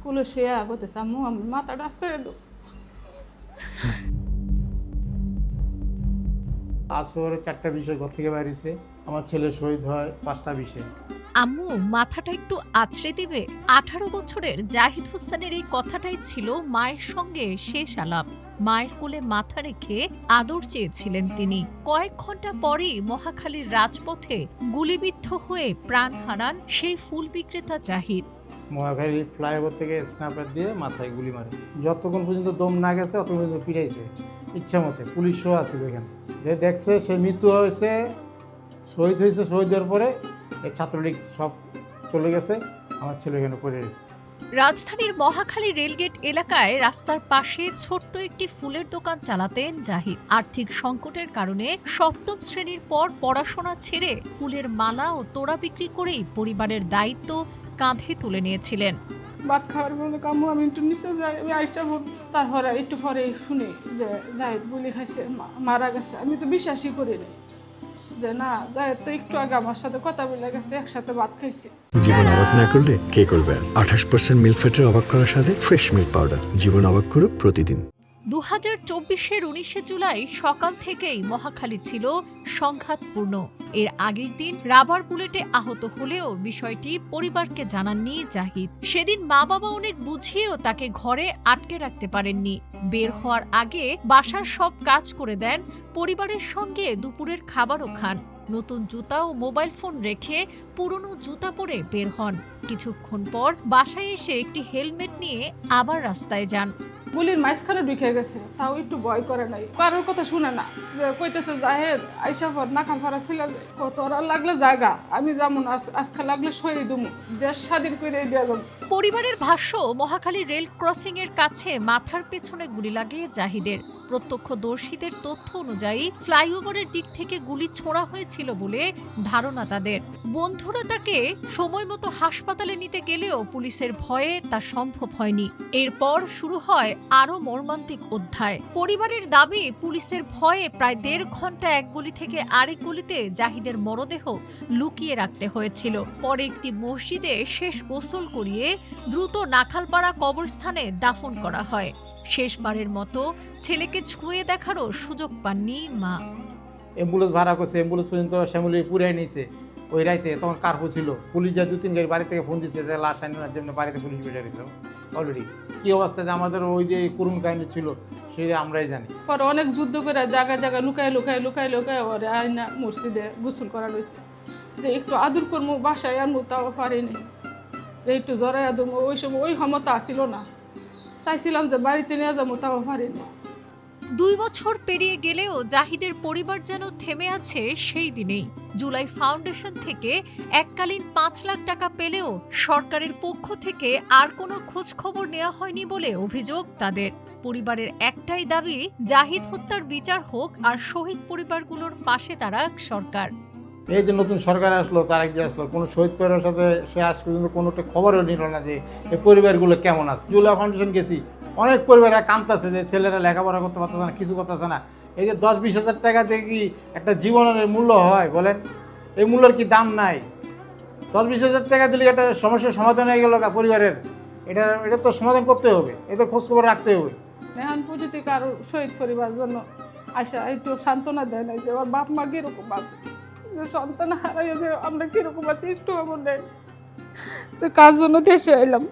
Police বলতেছে আম্মু আমি মাথাটা ছেড়ে দেবো। আসর 4টা বিষয় ঘর থেকে বাইরেছে। আমার ছেলে শহীদ হয় 5টা বিষয়। আম্মু মাথাটা একটু আছড়ে দিবে। 18 বছরের জাহিদ হোসেনের এই কথাটাই ছিল মায়ের সঙ্গে শেষ আলাপ। মায়ের কোলে মাথা রেখে আদর চেয়েছিলেন তিনি। কয়েক ঘন্টা পরেই মহাখালীর রাজপথে গুলিবিদ্ধ হয়ে প্রাণ হারান সেই ফুল বিক্রেতা জাহিদ। মহাখালী ফ্লাইওভার থেকে স্ন্যাপার দিয়ে মাথায় গুলি মারে। যতক্ষণ পর্যন্ত দম না গেছে ততক্ষণ পর্যন্ত পিটাইছে ইচ্ছা মতে। পুলিশও আসবে এখানে, যে দেখছে সে মৃত্যু হয়েছে, শহীদ হয়েছে। শহীদ হওয়ার পরে এই ছাত্রলীগ সব চলে গেছে, আমার ছেলে এখানে পড়ে গেছে। রাজধানীর মহাখালী রেলগেট এলাকায় রাস্তার পাশে ছোট্ট একটি ফুলের দোকান চালাতেন জাহিদ। আর্থিক সংকটের কারণে সপ্তম শ্রেণীর পর পড়াশোনা ছেড়ে ফুলের মালা ও তোড়া বিক্রি করেই পরিবারের দায়িত্ব কাঁধে তুলে নিয়েছিলেন। ভাত খাওয়ার বলে কাম্মু আমি একটু নিচে যাই, আমি আইসা তারপরে একটু পরে শুনি যে জাহিদ গুলি খাইছে, মারা গেছে। আমি তো বিশ্বাসই করি না যে না, জাহিদ তো একটু আগে আমার সাথে কথা বলে গেছে, একসাথে ভাত খাইছি। জীবন অবাক না করলে কে করবে? 28% মিল্ক ফ্যাটের অবাক করার সাথে ফ্রেশ মিল্ক পাউডার। জীবন অবাক করুক প্রতিদিন। 2024-এর 19শে জুলাই সকাল থেকেই মহাখালী ছিল সংঘাতপূর্ণ। এর আগের দিন রাবার বুলেটে আহত হলেও বিষয়টি পরিবারকে জানাননি জাহিদ। সেদিন মা বাবা অনেক বুঝিয়েও তাকে ঘরে আটকে রাখতে পারেননি। বের হওয়ার আগে বাসার সব কাজ করে দেন, পরিবারের সঙ্গে দুপুরের খাবারও খান। নতুন জুতা ও মোবাইল ফোন রেখে পুরনো জুতা পরে বের হন। কিছুক্ষণ পর বাসায় এসে একটি হেলমেট নিয়ে আবার রাস্তায় যান। গুলির মাঝখানে ঢুকে গেছে, তাও একটু ভয় করে নাই, কারোর কথা শুনে না। যে কইতেছে জাহেদ আইসা পর নাকাল ফারা ছিল, তোরা লাগলে জায়গা, আমি যেমন আজকে লাগলে সই দুমু, দেশ স্বাধীন করে দিয়ে যাবো। পরিবারের ভাষ্য, মহাখালী রেল ক্রসিং এর কাছে মাথার পেছনে গুলি লাগে জাহিদের। প্রত্যক্ষদর্শীদের তথ্য অনুযায়ী ফ্লাইওভারের দিক থেকে গুলি ছোড়া হয়েছিল বলে ধারণা তাদের। বন্ধুরা তাকে সময় মতো হাসপাতালে নিতে গেলেও পুলিশের ভয়ে তা সম্ভব হয়নি। এরপর শুরু হয় আরো মর্মান্তিক অধ্যায়। পরিবারের দাবি, পুলিশের ভয়ে প্রায় 1.5 ঘন্টা এক গলি থেকে আরেক গলিতে জাহিদের মরদেহ লুকিয়ে রাখতে হয়েছিল। পরে একটি মসজিদে শেষ গোসল করিয়ে দ্রুত নাখালপাড়া কবরস্থানে দাফন করা হয়। শেষবারের মতো ছেলেকে ছুঁয়ে দেখারও সুযোগ পাননি মা। অ্যাম্বুলেন্স ভাড়া করছে, অ্যাম্বুলেন্স পর্যন্ত শ্যামলী পুরাই নিয়েছে ওই রাইতে। তখন কার্ফু ছিল, পুলিশ যা 2-3 গাড়ি বাড়ি থেকে ফোন দিচ্ছে যে লাশ আনার জন্য বাড়িতে পুলিশ বসে দিত অলরেডি। কী অবস্থা যে আমাদের ওই যে করুণ কাহিনী ছিল সেটা আমরাই জানি। পরে অনেক যুদ্ধ করে জায়গায় জায়গায় লুকায় ওরে আইনা মসজিদে গোসল করা রয়েছে। যে একটু আদর করবো, বাসায় আনবো, তাও পারিনি। যে একটু জড়াই আদম, ওই সময় ওই ক্ষমতা আসিল না। চাইছিলাম যে বাড়িতে নিয়ে যাবো, তাও পারিনি। 2 বছর পেরিয়ে গেলেও জাহিদের পরিবার যেন থেমে আছে সেই দিনেই। জুলাই ফাউন্ডেশন থেকে এককালীন 5 লাখ টাকা পেলেও সরকারের পক্ষ থেকে আর কোনো খোঁজ খবর নেওয়া হয়নি বলে অভিযোগ তাদের। পরিবারের একটাই দাবি, জাহিদ হত্যার বিচার হোক আর শহীদ পরিবারগুলোর পাশে দাঁড়াক সরকার। এই যে নতুন সরকার আসলো, তার এক যে আসলো, কোনো শহীদ পরিবারের সাথে সে আজ পর্যন্ত কোনো একটা খবরও নিল না যে এই পরিবারগুলো কেমন আছে। জুলাই ফাউন্ডেশন গেছি, অনেক পরিবার কাঁদতেছে যে ছেলেরা লেখাপড়া করতে পারতেছে না, কিছু করতেছে না। এই যে 10-20 হাজার টাকা দিয়ে কি একটা জীবনের মূল্য হয় বলেন? এই মূল্যের কি দাম নাই? 10-20 হাজার টাকা দিলে একটা সমস্যার সমাধান হয়ে গেল পরিবারের। এটা তো সমাধান করতে হবে, এদের খোঁজখবর রাখতে হবে। এখন পর্যন্ত কারো শহীদ পরিবার জন্য আশা একটু সান্ত্বনা দেয় না যে ওর বাপ মা কিরকম আছে, যে সন্তান হারাই যে আমরা কিরকম আছি একটু আমার নেই। তো কার জন্য দেশে এলাম।